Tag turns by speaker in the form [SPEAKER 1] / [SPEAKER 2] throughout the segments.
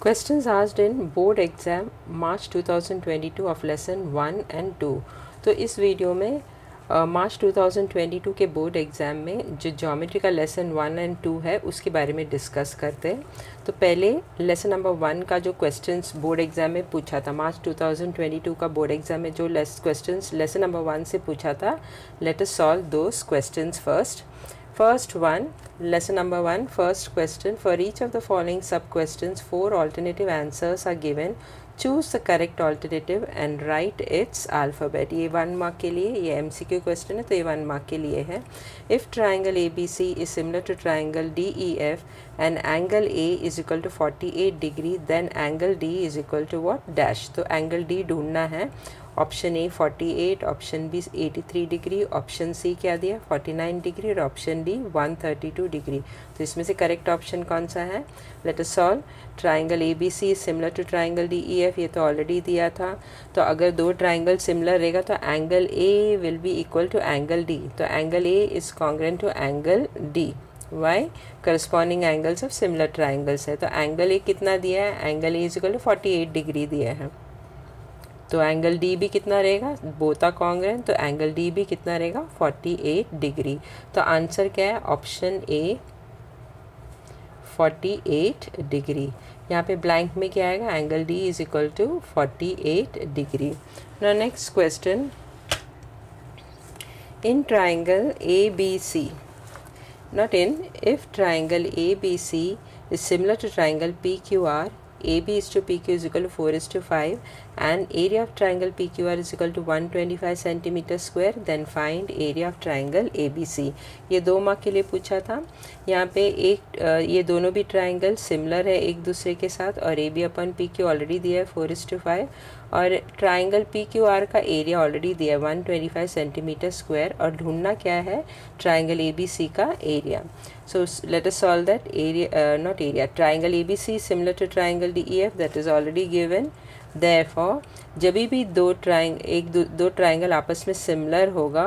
[SPEAKER 1] Questions asked in board exam March 2022 of lesson 1 and 2। तो इस video में मार्च 2022 के बोर्ड एग्ज़ाम में जो ज्योमेट्री का लेसन 1 एंड 2 है उसके बारे में डिस्कस करते हैं। तो पहले लेसन नंबर 1 का जो क्वेश्चंस बोर्ड एग्ज़ाम में पूछा था, मार्च 2022 का बोर्ड एग्ज़ाम में जो क्वेश्चंस लेसन नंबर 1 से पूछा था, let us solve those questions first. First one, lesson number 1, first question. For each of the following sub-questions, 4 alternative answers are given. Choose the correct alternative and write its alphabet. ये 1 mark के लिए, ये MCQ question है तो ये 1 mark के लिए है। If triangle ABC is similar to triangle DEF and angle A is equal to 48 degree, then angle D is equal to what? Dash। तो angle D ढूंढना है। Option A 48, option B 83 degree, option C क्या दिया 49 degree और option D 132 degree. तो इसमें से correct option कौन सा है? Let us solve. Triangle A B C similar to triangle D E F, ये तो ऑलरेडी दिया था। तो अगर दो ट्राइंगल सिमिलर रहेगा तो angle A will be equal to angle D. तो angle A is congruent to angle D. Why? Corresponding angles of similar triangles है। तो एंगल ए कितना दिया है? Angle A is equal to 48 degree दिया है। तो एंगल डी भी कितना रहेगा? बोथ आर कॉन्ग्रुएंट, तो एंगल डी भी कितना रहेगा? 48 डिग्री। तो आंसर क्या है? Option A 48 degree. यहाँ पे ब्लैंक में क्या आएगा? Angle D is equal to 48 degree. Now next question, in triangle A B C, not in, if triangle ABC is similar to triangle PQR, AB is to PQ is equal to 4:5 and area of triangle PQR is equal to 125 centimeter square, then find area of triangle ABC। ये 2 mark के लिए पूछा था। यहाँ पे ये दोनों भी ट्राइंगल सिमिलर है एक दूसरे के साथ और AB अपन PQ ऑलरेडी दिया है 4:5 और ट्राइंगल PQR का एरिया ऑलरेडी दिया है 125 सेंटीमीटर स्क्वायर और ढूंढना क्या है? ट्राइंगल ABC का area. So let us solve that not area. Triangle ABC is similar to triangle DEF, that is already given. Therefore, जब भी दो ट्राइंगल आपस में सिमिलर होगा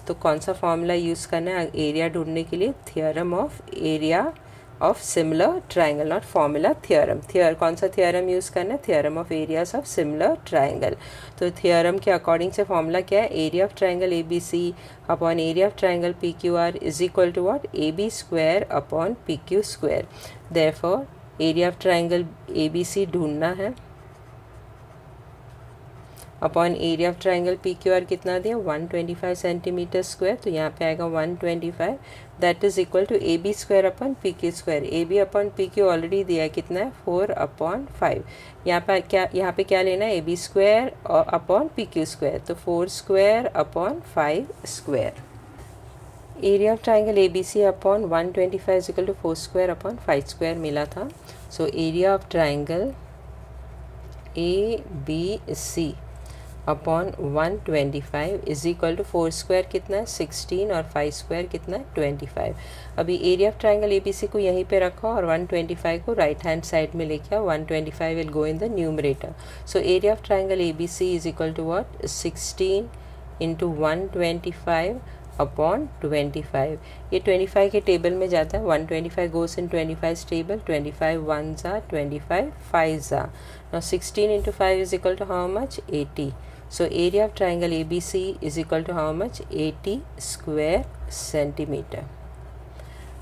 [SPEAKER 1] तो कौन सा फॉर्मूला यूज़ करना है एरिया ढूंढने के लिए? Theorem of area of similar triangle, not formula, theorem. कौन सा थियोरम यूज़ करना है? Theorem of areas of similar triangle. तो थियोरम के अकॉर्डिंग से फॉर्मूला क्या है? Area of triangle A B C upon area of triangle P Q R is equal to what? A B square upon P Q square. Therefore area of triangle A B C ढूंढना है upon area of triangle P Q are कितना दिया? 125 centimetre square. तो यहाँ पे आएगा 125, that is equal to A B square upon P Q square. A B upon P Q already दिया है, कितना है? 4/5। यहाँ पे क्या लेना है? A B square upon P Q square, तो 4 square upon 5 square. Area of triangle A B C upon 125 is equal to 4 square upon 5 square मिला था। So area of triangle A B C upon 125 is equal to 4 square कितना है? 16 और 5 square कितना है? 25। अभी area of triangle ABC को यहीं पे रखो और 125 को राइट हैंड साइड में लेके आओ। 125 will go in the numerator. So area of triangle ABC is equal to what? 16 into 125 upon 25। ये 25 के टेबल में जाता है। 125 goes in 25 table. 25 1s are 25 5s are। Now 16 into 5 is equal to how much? 80. So area of triangle ABC is equal to how much? 80 square centimeter.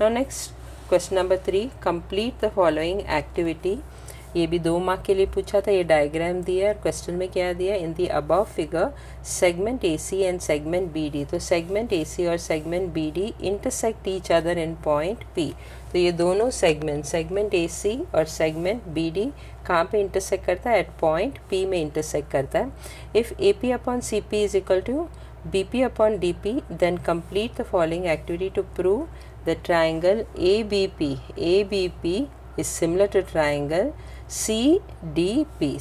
[SPEAKER 1] Now next question number 3, complete the following activity। ये भी 2 mark के लिए पूछा था। ये diagram दिया है और क्वेश्चन में क्या दिया? In the above figure segment AC and segment BD। तो सेगमेंट AC और segment BD intersect each other in point P। तो ये दोनों सेगमेंट AC और सेगमेंट BD कहाँ पे इंटरसेक्ट करता है? एट पॉइंट P में इंटरसेक्ट करता है। If AP upon CP is equal to BP upon DP, then complete the following activity to prove the triangle ABP is similar to triangle CDP।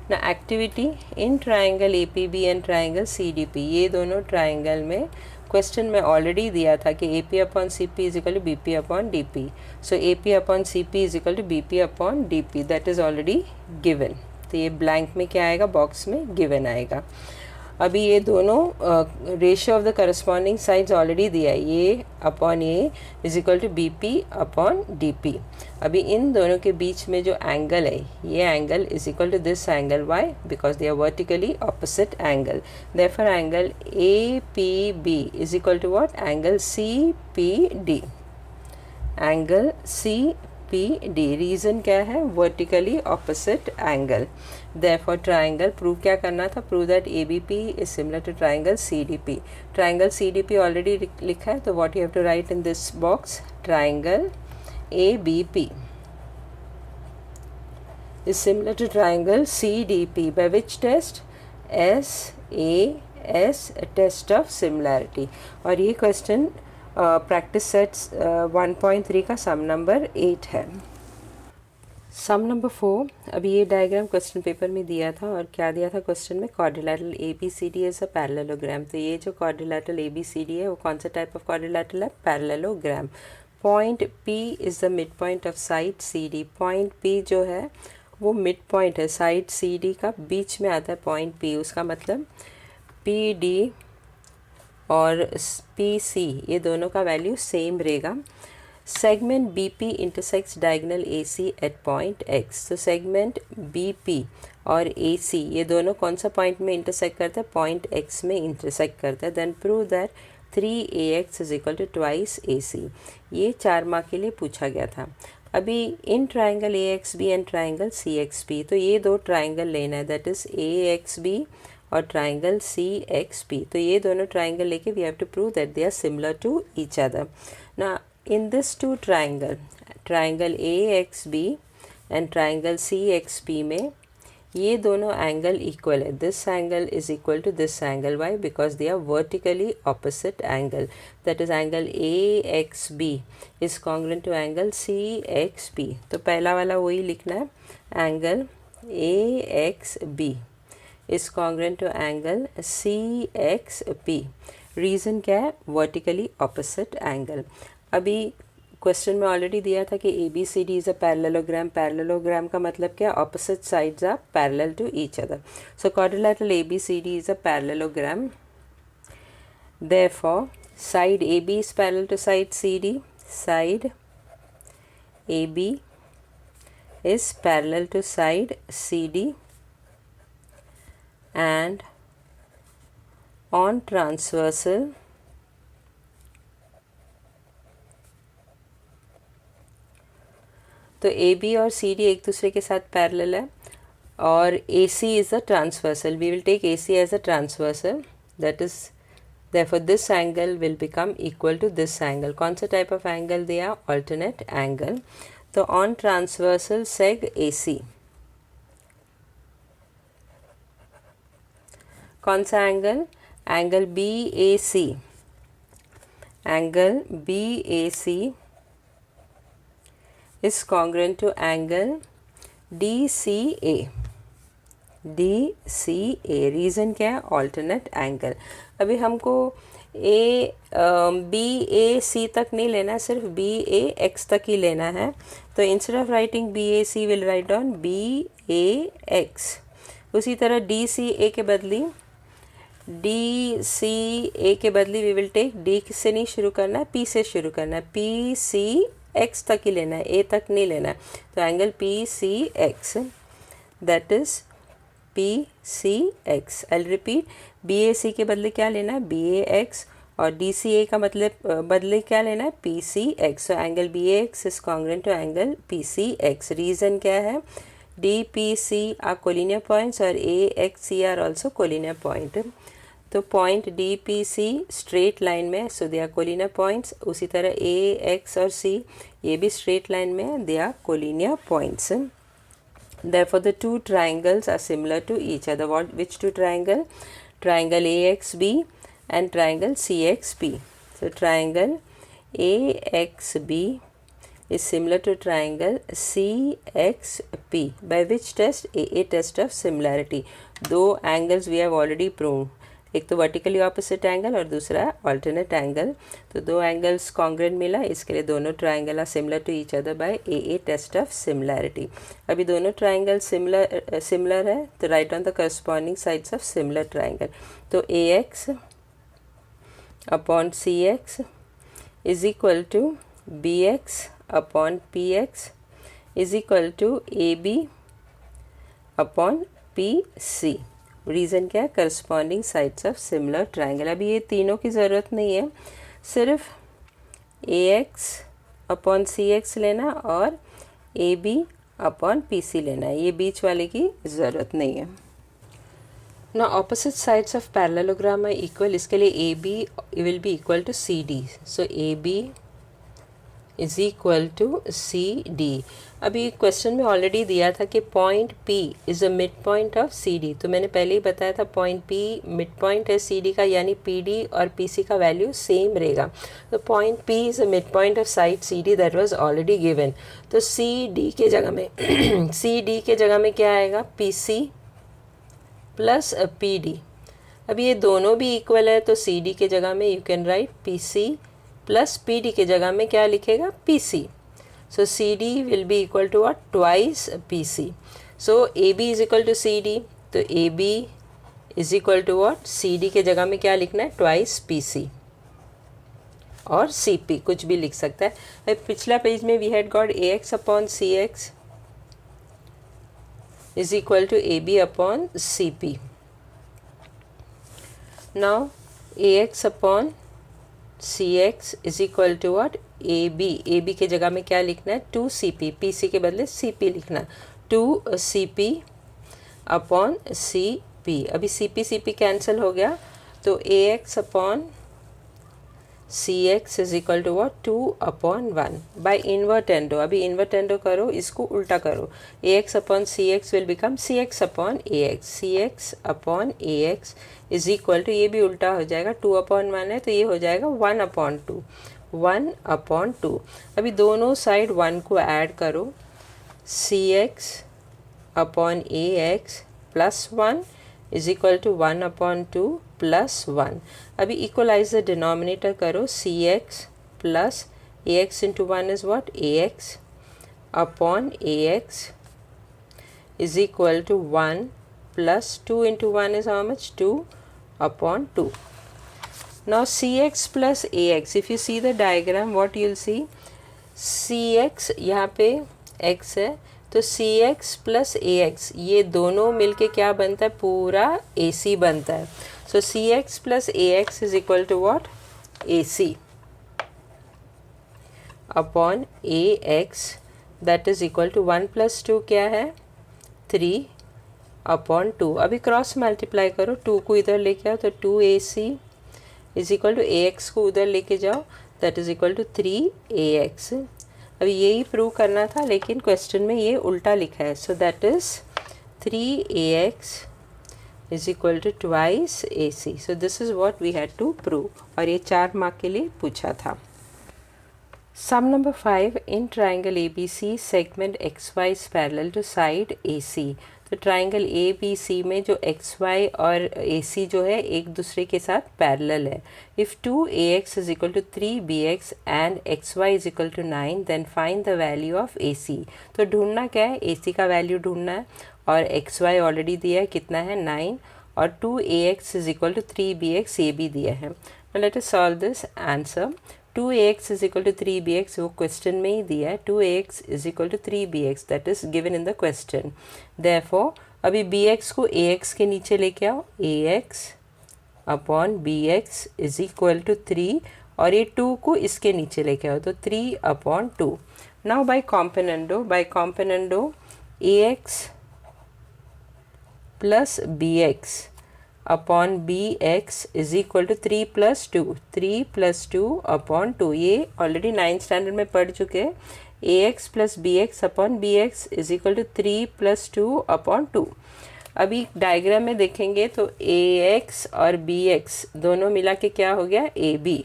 [SPEAKER 1] Now activity in triangle APB and triangle CDP, ये दोनों triangle में question में already दिया था कि AP upon CP is equal to BP upon DP। So AP upon CP is equal to BP upon DP, that is already given. तो ये blank में क्या आएगा? बॉक्स में गिवन आएगा। अभी ये दोनों ratio of the corresponding sides already दिया है, ये upon A is equal to B P upon D P. अभी इन दोनों के बीच में जो एंगल है, ये angle is equal to this angle, why? Because they are vertically opposite angle. Therefore angle A P B is equal to what? Angle C P D. Angle C P D, reason क्या है? Vertically opposite angle. Therefore triangle prove क्या करना था? Prove that A B P is similar to triangle C D P. Triangle C D P already लिखा है, तो what you have to right in this box? Triangle A B P is similar to triangle CDP by which test? SAS, test of similarity। और ये question practice sets 1.3 का सम number 8 है। सम number 4, अभी ये diagram question paper में दिया था, और क्या दिया था क्वेश्चन में? Quadrilateral ABCD is a parallelogram. तो ये जो क्वाड्रिलेटरल ABCD है वो कौन सा टाइप ऑफ क्वाड्रिलेटरल है? Parallelogram. Point P is the mid point of side CD। Point P जो है वो मिड पॉइंट है साइड CD का, बीच में आता है पॉइंट P। उसका मतलब PD और PC ये दोनों का वैल्यू सेम रहेगा। Segment BP intersects diagonal AC at point X। तो सेगमेंट BP और AC ये दोनों कौन सा पॉइंट में इंटरसेक्ट करता है? पॉइंट X में इंटरसेक्ट करता है। Then prove that 3AX is equal to twice AC। ये 4 मार्क के लिए पूछा गया था। अभी in triangle AXB and triangle CXB, तो ये दो ट्राइंगल लेना है, दैट इज AXB और ट्राइंगल CXB। तो ये दोनों ट्राइंगल लेके we have to prove that they are similar to each other. ना in this two triangle, triangle AXB and triangle CXB में ये दोनों एंगल इक्वल है। This angle is equal to this angle, why? Because they are vertically opposite angle. That is angle AXB is congruent to angle CXB। तो पहला वाला वही लिखना है, angle AXB is congruent to angle CXB। Reason क्या है? Vertically opposite angle. अभी question में ऑलरेडी दिया था कि ABCD is a parallelogram. Parallelogram का मतलब क्या? Opposite sides are parallel to each other. So quadrilateral ABCD is a parallelogram. Therefore side AB is parallel to side CD. Side AB is parallel to side CD, and on transversal तो AB और CD एक दूसरे के साथ parallel है, और AC is a transversal. We will take AC as a transversal, that is therefore this angle will become equal to this angle. कौन सा टाइप ऑफ एंगल दिया? alternate angle। तो on transversal seg AC कौन सा angle? Angle BAC। Angle BAC is congruent to angle DCA। DCA reason क्या है? alternate angle। अभी हमको BAC तक नहीं लेना है, सिर्फ BAX तक ही लेना है। तो instead of writing BAC will write down BAX। उसी तरह DCA के बदली वी विल टेक D से नहीं शुरू करना है, P से शुरू करना है। PCX तक ही लेना है, A तक नहीं लेना है। तो angle PCX, that is PCX। I repeat, BAC के बदले क्या लेना है? BAX, और DCA का मतलब बदले क्या लेना है? PCX। So angle BAX is congruent to angle PCX। Reason क्या है? DPC आर कोलिनियर पॉइंट्स और AXC are also collinear point. तो पॉइंट DPC स्ट्रेट लाइन में, so they are collinear points. उसी तरह AX और C ये भी स्ट्रेट लाइन में है, they are collinear points. Therefore the two triangles are similar to each other. Which two triangle? Triangle AXB and triangle CXB. So triangle AXB is similar to triangle CXB. By which test? A test of similarity. Though angles we have already proved. एक तो vertically opposite angle और दूसरा alternate angle. तो दो angles congruent मिला, इसके लिए दोनों triangle are similar to each other by a test of similarity. अभी दोनों ट्राइंगल सिमिलर है तो right on the corresponding sides of similar triangle. तो A X upon C X is equal to B X upon P X is equal to A B upon P C. Reason क्या है? Corresponding sides of similar triangle. अभी ये तीनों की ज़रूरत नहीं है, सिर्फ A X upon C X लेना और A B upon P C लेना है, ये बीच वाले की ज़रूरत नहीं है। ना ऑपोजिट साइड्स ऑफ पैरेललोग्राम है इक्वल, इसके लिए A B will be equal to C D. So A B is equal to C D. अभी क्वेश्चन में ऑलरेडी दिया था कि point P is a mid point of C D, तो मैंने पहले ही बताया था पॉइंट P मिड पॉइंट है सी डी का, यानी पी डी और पी सी का वैल्यू सेम रहेगा। तो point P is a mid point of side C D, that was already given. तो सी डी के जगह में सी डी के जगह में क्या आएगा? P C plus P D. अब ये दोनों भी इक्वल है तो सी डी के जगह में you can write P C plus P D के जगह में क्या लिखेगा? P C. So CD will be equal to what? Twice PC. So AB is equal to CD. तो AB is equal to what? CD के जगह में क्या लिखना है? Twice PC और CP कुछ भी लिख सकता है। अब पिछला पेज में we had got AX upon CX is equal to AB upon CP. Now AX upon CX is equal to what? AB के जगह में क्या लिखना है? 2CP, PC के बदले CP लिखना, 2CP अपॉन CP। अभी CP कैंसिल हो गया तो AX upon CX is equal to what? 2 upon 1 by invertendo. अभी इन्वर्टेंडो करो, इसको उल्टा करो। AX upon CX will become CX upon AX, CX upon AX is equal to, ये भी उल्टा हो जाएगा, 2 अपॉन 1 है तो ये हो जाएगा 1 अपॉन 2, 1 अपॉन 2। अभी दोनों साइड 1 को ऐड करो, CX upon AX plus 1 is equal to 1 upon 2 plus 1। अभी इक्वलाइज द डिनोमिनेटर करो, CX plus AX into 1 is what? AX upon AX is equal to 1 plus 2 into 1 is how much? 2 upon 2. Now CX plus AX, if you see the diagram what you'll see, CX यहाँ पे X है तो CX plus AX ये दोनों मिलके क्या बनता है? पूरा AC बनता है। So CX plus AX is equal to what? AC upon AX that is equal to 1 plus 2 क्या है? 3 अपॉन 2। अभी क्रॉस मल्टीप्लाई करो, 2 को इधर लेके आओ तो 2AC is equal to AX को उधर लेके जाओ, that is equal to 3AX। अभी यही प्रूव करना था लेकिन क्वेश्चन में ये उल्टा लिखा है, so that is 3AX is equal to twice AC। So this is what we had to prove, और ये 4 मार्क के लिए पूछा था। Sum number 5, in triangle ABC segment XY is parallel to side AC। तो ट्राइंगल ABC में जो XY और AC जो है एक दूसरे के साथ पैरेलल है। If 2AX is equal to 3BX and XY is equal to 9 then find the value of AC। तो ढूंढना क्या है? AC का वैल्यू ढूंढना है और XY ऑलरेडी दिया है, कितना है? 9, और 2AX is equal to 3BX ये भी दिया है। Let us solve this answer. 2AX is equal to 3BX वो क्वेश्चन में ही दिया है, 2AX is equal to 3BX that is given in the question. Therefore अभी BX को AX के नीचे लेके आओ, AX upon BX is equal to 3, और ये 2 को इसके नीचे लेके आओ तो 3 upon 2। Now by componendo AX plus BX upon BX is equal to 3 plus 2, 3 plus 2 upon 2। ये ऑलरेडी 9th स्टैंडर्ड में पढ़ चुके हैं। AX plus BX upon BX is equal to 3 plus 2 upon 2। अभी डायग्राम में देखेंगे तो AX और BX दोनों मिला के क्या हो गया? AB।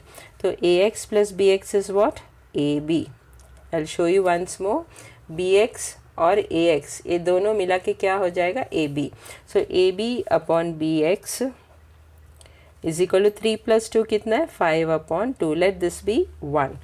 [SPEAKER 1] तो AX plus BX is what? AB। I will show you once more. BX और AX ये दोनों मिला के क्या हो जाएगा? AB। सो AB upon BX is equal to 3 + 2 कितना है 5/2. Let this be 1.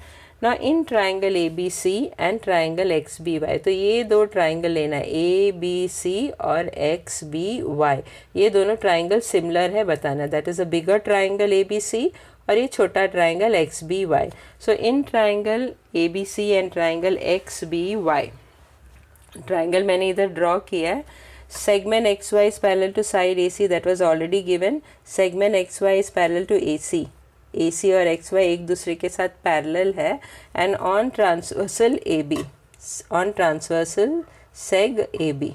[SPEAKER 1] ना in triangle A B C and triangle X B Y, तो ये दो ट्राइंगल लेना है ए बी सी और एक्स बी वाई. ये दोनों ट्राइंगल सिमिलर है बताना. That is a bigger triangle A B C और ये छोटा triangle X B Y. So in triangle A B C and triangle X B Y, triangle मैंने इधर ड्रॉ किया है. Segment X Y is parallel to side A C, that was already given. Segment X Y is parallel to A C. A C और X Y एक दूसरे के साथ parallel है. And on transversal A B, on transversal seg A B.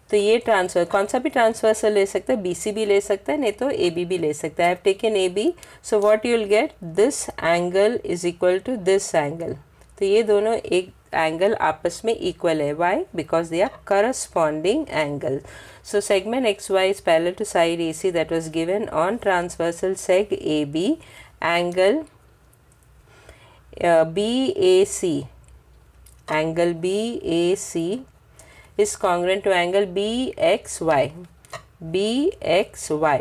[SPEAKER 1] तो ये transfer कौन सा भी ट्रांसवर्सल ले सकता है, बी सी भी ले सकता है, नहीं तो ए बी भी ले सकता है. I have taken A B, so what you will get, this angle is equal to this angle. तो ये दोनों एक एंगल आपस में इक्वल है. Why? Because they are corresponding angle. So segment XY is parallel to side AC that was given on transversal seg AB. Angle BAC, angle BAC is congruent to angle BXY. BXY.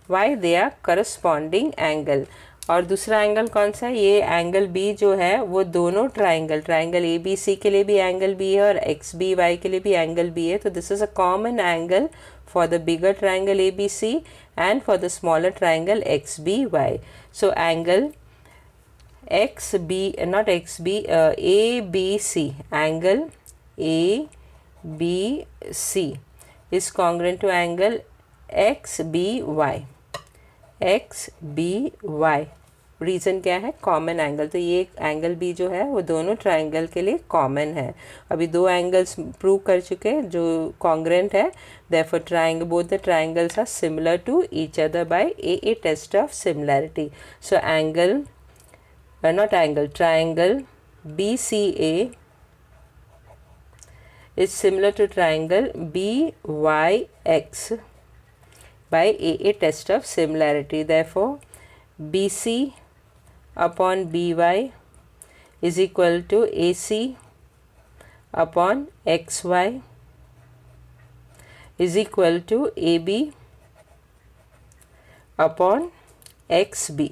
[SPEAKER 1] Why? They are corresponding angle. और दूसरा angle कौन सा है, ये angle B जो है वो दोनों ट्राइंगल ए बी सी के लिए भी एंगल बी है और एक्स बी वाई के लिए भी एंगल बी है. तो this is a common angle for the bigger triangle A B C and for the smaller triangle X B Y. So angle X B, not X B, A B C, angle A B C is congruent to angle X B Y. X B Y, reason क्या है, common angle. तो ये angle B जो है वो दोनों triangle के लिए कॉमन है. अभी दो एंगल्स प्रूव कर चुके हैं जो कॉन्ग्रुएंट है. Therefore triangle, both the triangles are similar to each other by a test of similarity. So angle, not angle, triangle B C A is similar to triangle B Y X by a test of similarity. Therefore BC upon BY is equal to AC upon XY is equal to AB upon XB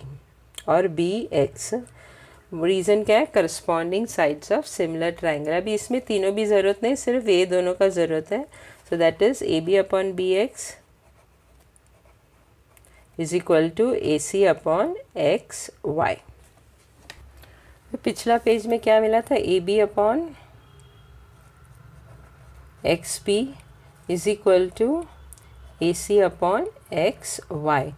[SPEAKER 1] और BX. Reason क्या है, corresponding sides of similar triangle. अभी इसमें तीनों भी ज़रूरत नहीं, सिर्फ ये दोनों का ज़रूरत है. So that is AB upon BX is equal to A C upon X Y. पिछला पेज में क्या मिला था, A B upon X B is equal to A C upon X Y.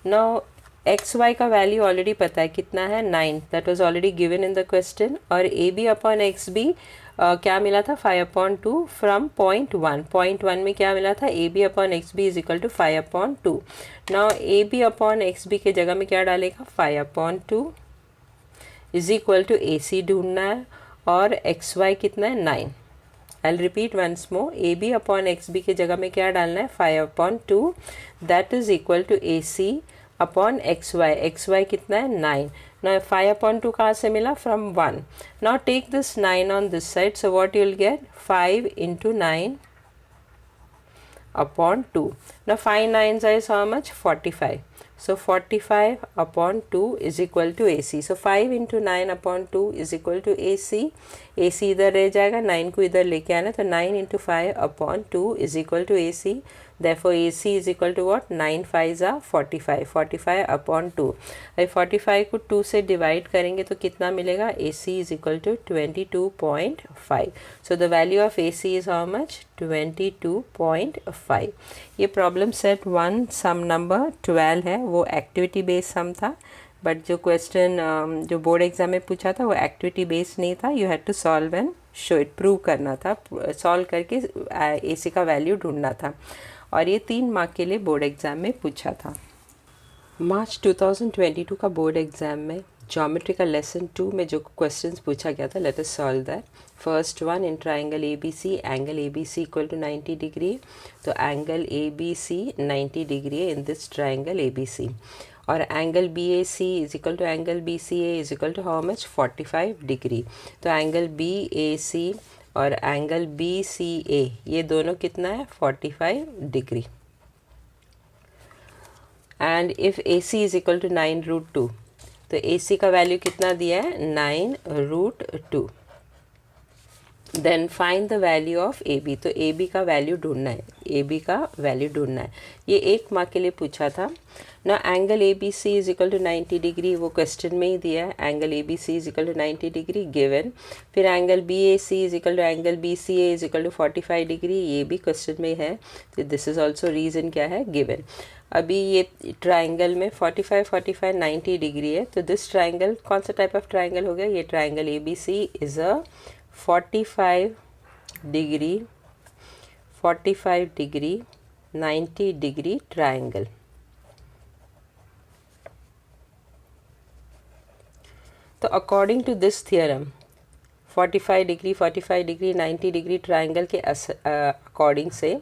[SPEAKER 1] Now X Y का value already पता है कितना है, 9. That was already given in the question. और A B upon X B क्या मिला था, 5/2 फ्रॉम पॉइंट 1 में क्या मिला था, A B upon X B is equal to 5/2. Now A B upon X B के जगह में क्या डालेगा, 5/2 is equal to A C ढूंढना है और एक्स वाई कितना है, 9. I repeat once more, A B upon X B के जगह में क्या डालना है, 5/2. That is equal to A C upon X Y कितना है, 9. Now 5/2 कहाँ से मिला, from 1. Now take this 9 on this side, so what you will get, 5 into 9 upon 2. Now 5 9s is how much, 45. So 45/2 is equal to AC. So 5 into 9/2 is equal to AC. AC इधर रह जाएगा, 9 को इधर लेके आना, तो 9 into 5/2 is equal to AC. Therefore AC is equal to what, 9 5s are 45. 45/2. अभी 45 को 2 से डिवाइड करेंगे तो कितना मिलेगा, AC is equal to 22.5. So the value of AC is how much, 22.5. ये प्रॉब्लम सेट 1 सम नंबर 12 है, वो एक्टिविटी बेस्ड सम था. बट जो क्वेश्चन जो बोर्ड एग्जाम में पूछा था वो एक्टिविटी बेस्ड नहीं था. You had to solve and show it, prove करना था, सॉल्व करके AC का वैल्यू ढूंढना था. और ये 3 मार्क के लिए बोर्ड एग्ज़ाम में पूछा था. मार्च 2022 का बोर्ड एग्ज़ाम में ज्योमेट्री का लेसन 2 में जो क्वेश्चंस पूछा गया था, let us solve that. First one, in triangle A B C angle A B C equal to 90 degree. तो angle A B C 90 degree है in this triangle A B C. और angle B A C is equal to angle B C A is equal to how much, 45 degree. तो angle B A C और angle B C ए ये दोनों कितना है, 45 degree. And if A C is equal to 9√2, तो A सी का value कितना दिया है 9√2। Then find the value of A B, तो ए बी का वैल्यू ढूंढना है, ए बी का वैल्यू ढूंढना है। ये 1 मार्क के लिए पूछा था ना। Angle A B C is equal to 90 degree, वो क्वेश्चन में ही दिया है। Angle A B C is equal to 90 degree given. फिर angle B A C is equal to angle B C A is equal to 45 degree, ये भी question में है। तो दिस इज ऑल्सो रीज़न क्या है गिवन। अभी ये ट्राइंगल में 45 45 90 डिग्री है, तो दिस ट्राइंगल कौन सा टाइप ऑफ ट्राइंगल हो गया, ये triangle A B C is a 45 degree 90 degree triangle. तो according to this theorem 45 degree 90 degree triangle के अकॉर्डिंग से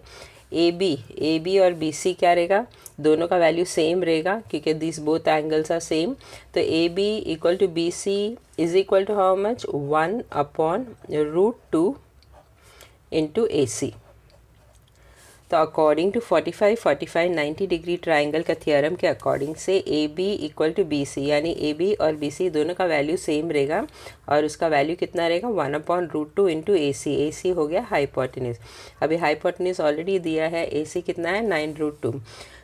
[SPEAKER 1] ए बी और बी सी क्या रहेगा, दोनों का वैल्यू सेम रहेगा क्योंकि this both angles are same. तो A B equal to B C is equal to how much 1/√2 into A C. तो अकॉर्डिंग टू 45 45 90 डिग्री ट्राइंगल का थियरम के अकॉर्डिंग से A B equal to B C, यानी A B और B C दोनों का value same रहेगा और उसका वैल्यू कितना रहेगा 1/√2 इंटू ए सी। ए सी हो गया हाइपोटेन्यूज। अभी हाइपोटेन्यूज ऑलरेडी दिया है, ए सी कितना है 9√2।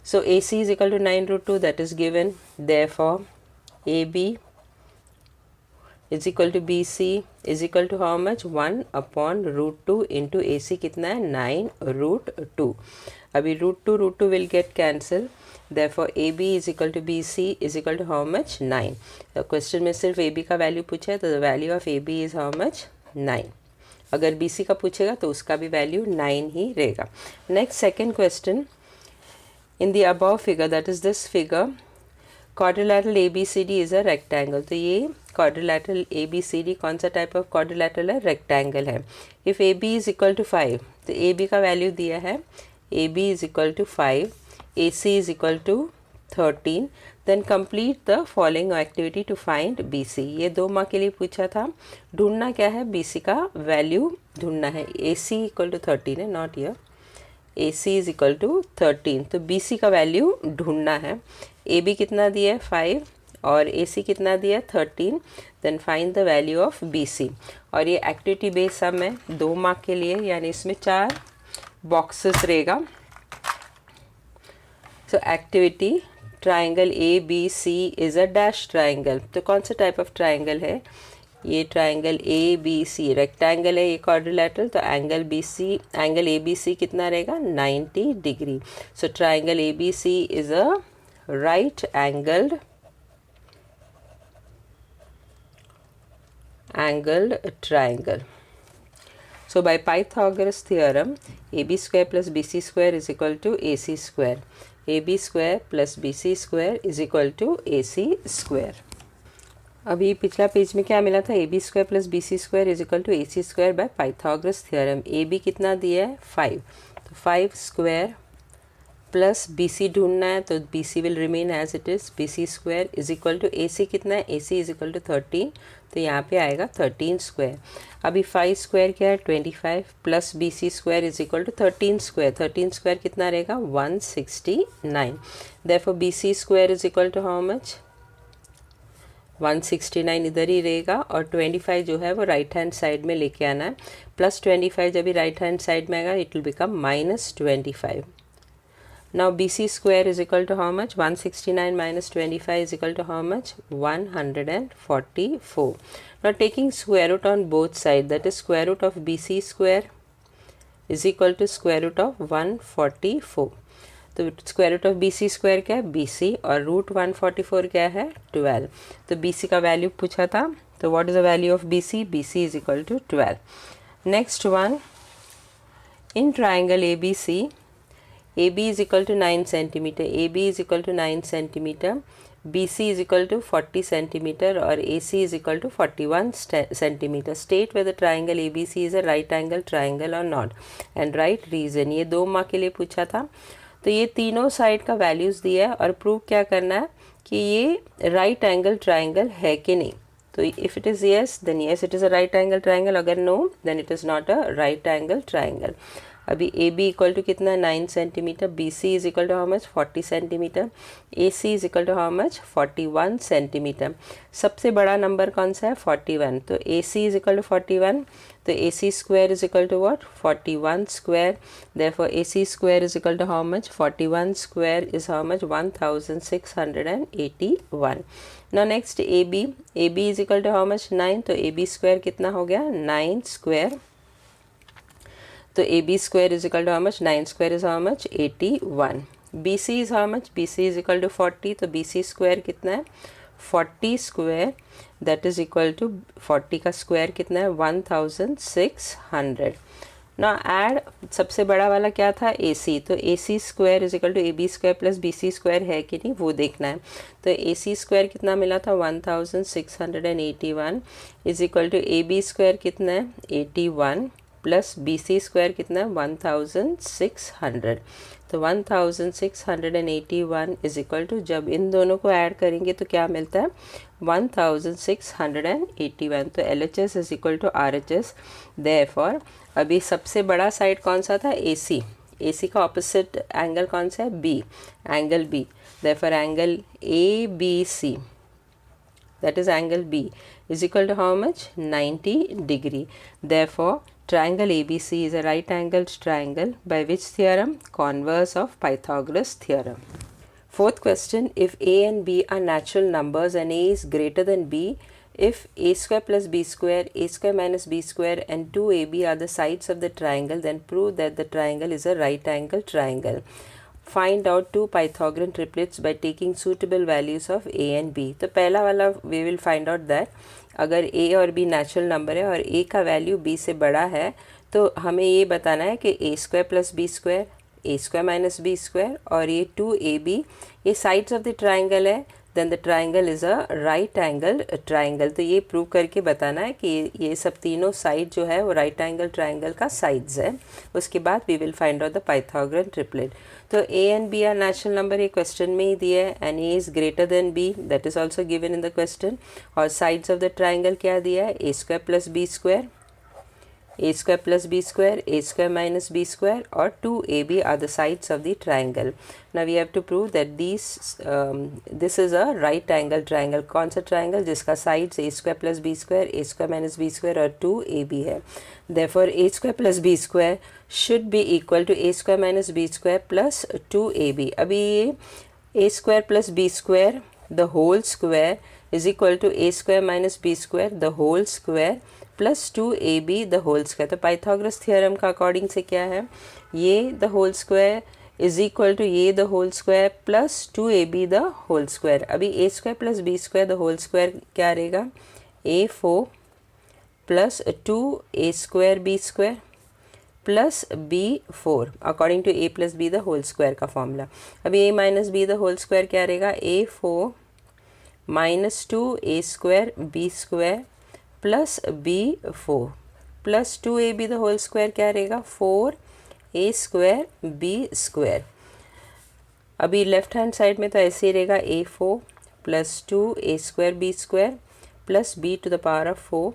[SPEAKER 1] So A C is equal to 9√2, that is given. Therefore A B is equal to B C is equal to how much 1/√2 into A C कितना है 9√2। अभी √2 will get cancel, therefore A B is equal to B C is equal to how much 9। Question में सिर्फ A B का value पूछा है, तो the value of A B is how much 9। अगर बी सी का पूछेगा तो उसका भी वैल्यू 9 ही रहेगा। Next second question, in the above figure that is this figure quadrilateral ABCD is a rectangle। तो ये quadrilateral ABCD कौन सा टाइप ऑफ quadrilateral है, रेक्टेंगल है। If AB is equal to 5, तो AB का वैल्यू दिया है AB is equal to 5, AC is equal to 13। Then complete the following activity to find BC। ये 2 मार्क के लिए पूछा था। ढूंढना क्या है, BC का वैल्यू ढूंढना है। AC इक्वल टू 13 है, not year. AC is equal to 13, तो BC का वैल्यू ढूंढना है। AB कितना दिया है 5 और AC कितना दिया है 13। Then find the value of BC। और ये एक्टिविटी बेस्ड सम है 2 मार्क के लिए, यानी इसमें 4 बॉक्सेस रहेगा। सो activity triangle ABC is a dash triangle. तो कौन सा टाइप ऑफ ट्राइंगल है, ये ट्राइंगल ABC रेक्टेंगल है, ये क्वाड्रिलेटरल। तो एंगल ABC कितना रहेगा 90 degree. So triangle ABC is a right angled triangle. So by Pythagoras theorem, AB square plus BC square is equal to AC square. AB square plus BC square is equal to AC square. अभी पिछला page में क्या मिला था, AB square plus BC square is equal to AC square by Pythagoras theorem. AB कितना दिया है 5, तो 5 स्क्वायर प्लस BC ढूंढना है, तो BC will remain as it is. BC square is equal to AC कितना है, AC इज इक्वल टू 13, तो यहाँ पे आएगा 13 स्क्वायर। अभी 5 स्क्वायर क्या है 25 plus BC square is equal to 13 square. 13 square कितना रहेगा 169। Therefore BC square is equal to how much 169 इधर ही रहेगा, और 25 जो है वो राइट हैंड साइड में लेके आना है। प्लस 25 जब भी राइट हैंड साइड में आएगा it will become -25। Now BC square is equal to how much, 169 minus 25 is equal to how much, 144. Now taking square root on both sides, that is square root of BC square is equal to square root of 144. तो square root of BC square क्या है BC, और root 144 क्या है 12। तो BC का value पूछा था, तो what is the value of BC, BC is equal to 12। Next one, in triangle ABC AB is equal to 9 centimeter, AB is equal to 9 centimeter, BC is equal to 40 centimeter और AC is equal to 41 centimeter. State whether triangle ABC is a right angle triangle or not and write reason। ये 2 mark के लिए पूछा था। तो ये तीनों side का वैल्यूज़ दिया है और प्रूव क्या करना है कि ये राइट एंगल ट्राइंगल है कि नहीं। तो if it is yes then yes it is a right angle triangle, अगर no then it is not a right angle triangle. अभी ए बी इक्वल टू कितना 9 centimetre, B C is equal to how much 40 centimetre, A C is equal to how much 41 centimetre. सबसे बड़ा number कौन सा है 41, तो A C is equal to 41, तो A C square is equal to what 41 square, therefore A C square is equal to how much 41 square is how much 1681। Now next A B is equal to how much 9, तो A B square कितना हो गया 9 square, तो A B square is equal to how much 9 square is how much 81। B C is how much, B C is equal to 40, तो B C square कितना है 40 square, that is equal to 40 का square कितना है 1600। ना add सबसे बड़ा वाला क्या था ए सी, तो A C square is equal to A B square plus B C square है कि नहीं वो देखना है। तो ए सी स्क्वायर कितना मिला था 1681 is equal to A B square कितना है 81 प्लस बी सी स्क्वायर कितना है 1600। तो 1681 इज इक्वल टू, जब इन दोनों को ऐड करेंगे तो क्या मिलता है 1681। तो L H S is equal to R H S. Therefore अभी सबसे बड़ा साइड कौन सा था ए सी का ऑपोजिट एंगल कौन सा है B, angle B, therefore angle A B C that is angle B is equal to how much 90 degree. Therefore triangle ABC is a right angled triangle by which theorem, converse of Pythagoras theorem. Fourth question, if A and B are natural numbers and A is greater than B, if A square plus B square, A square minus B square and 2AB are the sides of the triangle, then prove that the triangle is a right angled triangle. Find out two Pythagorean triplets by taking suitable values of A and B. तो पहला वाला we will find out that अगर A और B natural number है और A का value B से बड़ा है तो हमें ये बताना है कि A square plus B square, A square minus B square और ये 2AB ये साइड्स ऑफ द ट्राइंगल है, then the triangle is a right angle triangle. तो ये प्रूव करके बताना है कि ये सब तीनों साइड जो है वो राइट एंगल ट्राइंगल का साइड्स है। उसके बाद we will find out the Pythagorean triplet. तो A and B are natural number, ये क्वेश्चन में ही दिया है, and A is greater than B, that is also given in the question. और साइड्स ऑफ द ट्राइंगल क्या दिया है A square plus B square, a square plus b square, a square minus b square or 2ab are the sides of the triangle. Now we have to prove that this is a right angle triangle. कौन सा triangle जिसका sides a square plus b square, a square minus b square और 2ab है। Therefore a square plus b square should be equal to a square minus b square plus 2ab. अभी ये a square plus b square the whole square is equal to a square minus b square the whole square plus 2ab the whole square. तो Pythagoras theorem का according से क्या है, ये the whole square is equal to ये the whole square plus 2ab the whole square. अभी a square plus b square the whole square क्या रहेगा a4 plus 2a square b square plus b4 according to a plus b the whole square का formula. अभी a minus b the whole square क्या रहेगा a4 minus 2a square b square plus b4 plus 2ab the whole square क्या रहेगा 4a square b square. अभी left hand side में तो ऐसे ही रहेगा a4 plus 2a square b square plus b to the power of 4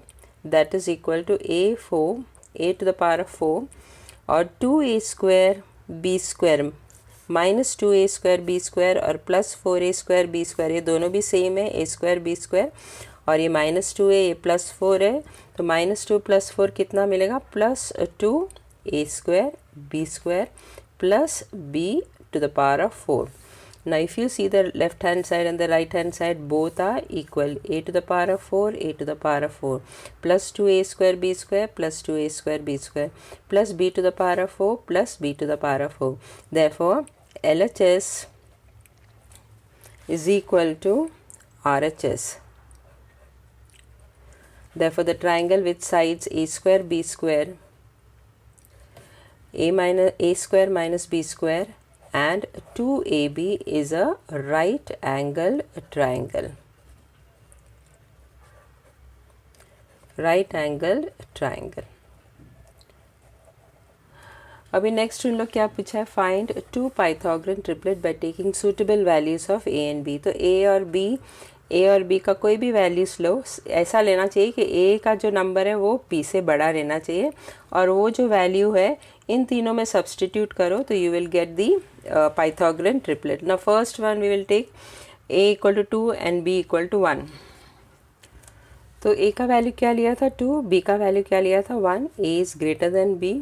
[SPEAKER 1] that is equal to a4 a to the power of 4 और 2a square b square minus 2a square b square और plus 4a square b square, ये दोनों भी same है a square b square और ये minus 2 है ये प्लस 4 है, तो माइनस 2 प्लस 4 कितना मिलेगा plus 2a square b square plus b to the power of 4। Now if you see the left hand side and the right hand side both are equal, a to the power of 4 a to the power of 4 plus 2a square b square plus 2a square b square plus b to the power of 4 plus b to the power of 4. Therefore LHS is equal to RHS. Therefore the triangle with sides a square b square, a square minus b square and 2ab is a right angled triangle. Right angled triangle. अभी next उन लोग क्या पूछा है, find two Pythagorean triplet by taking suitable values of A and B. तो A और B ए और B का कोई भी वैल्यूज लो, ऐसा लेना चाहिए कि ए का जो नंबर है वो बी से बड़ा रहना चाहिए, और वो जो वैल्यू है इन तीनों में सब्सटीट्यूट करो तो you will get the Pythagorean triplet. Now first one we will take A equal to 2 and B equal to 1. तो ए का वैल्यू क्या लिया था 2, बी का वैल्यू क्या लिया था 1. A is greater than B.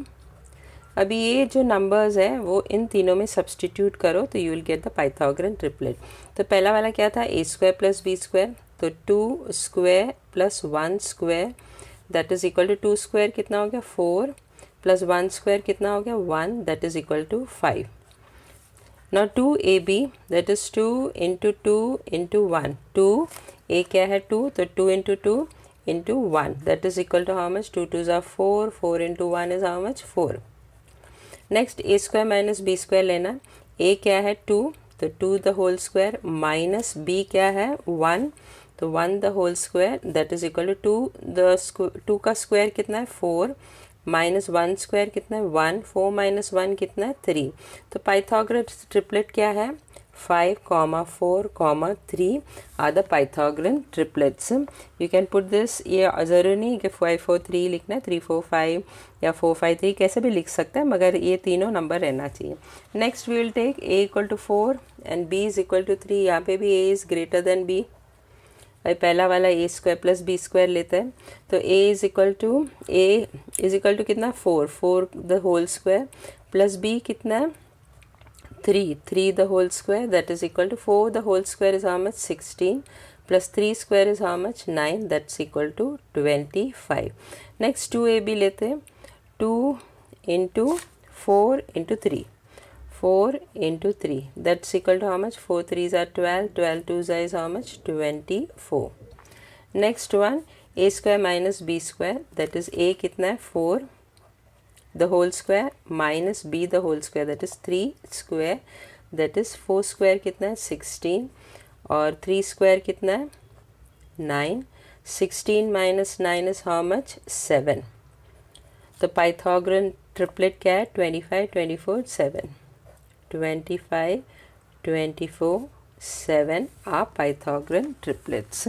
[SPEAKER 1] अभी ये जो नंबर्स है वो इन तीनों में सब्सटीट्यूट करो तो you will get the Pythagorean triplet. तो पहला वाला क्या था A square plus B square, तो 2 square plus 1 square that is equal to 2 square कितना हो गया 4 प्लस 1 स्क्वायर कितना हो गया 1 that is equal to 5. Now 2ab that is 2 into 2 into 1. 2 a क्या है 2, तो 2 into 2 into 1 that is equal to how much 2 2 ज़ा 4, 4 into 1 is how much 4. Next A square minus B square लेना. A क्या है 2, तो 2 the whole square minus B क्या है 1, तो 1 the whole square that is equal to 2 का square कितना है 4 माइनस 1 स्क्वायर कितना है 1, 4 माइनस 1 कितना है 3. तो पाइथागोरन ट्रिपलेट क्या है 5, 4, 3 are the Pythagorean triplets. You can put this, ये ज़रूरी नहीं कि 5 4 3 लिखना है, 3 4 5 या 4 5 3 कैसे भी लिख सकते हैं, मगर ये तीनों नंबर रहना चाहिए. Next we will take A equal to 4 and B is equal to 3. यहाँ पे भी A is greater than B. भाई पहला वाला A square plus B square लेते हैं, तो ए इज इक्वल टू कितना 4, 4 the whole square plus B कितना है 3, 3 the whole square that is equal to 4 the whole square is how much 16 plus 3 square is how much 9 that's equal to 25. Next 2ab लेते हैं, 2 into 4 into 3, 4 into 3 that's equal to how much 4 3s are 12, 12 2s is how much 24. Next one a square minus b square that is a कितना है 4 the whole square minus b the whole square that is 3 square that is 4 square कितना है 16 और 3 square कितना है 9. 16 minus 9 is how much 7. तो Pythagorean triplet क्या है 25 24 7. 25 24 7 are पाइथागोरन ट्रिपलेट्स.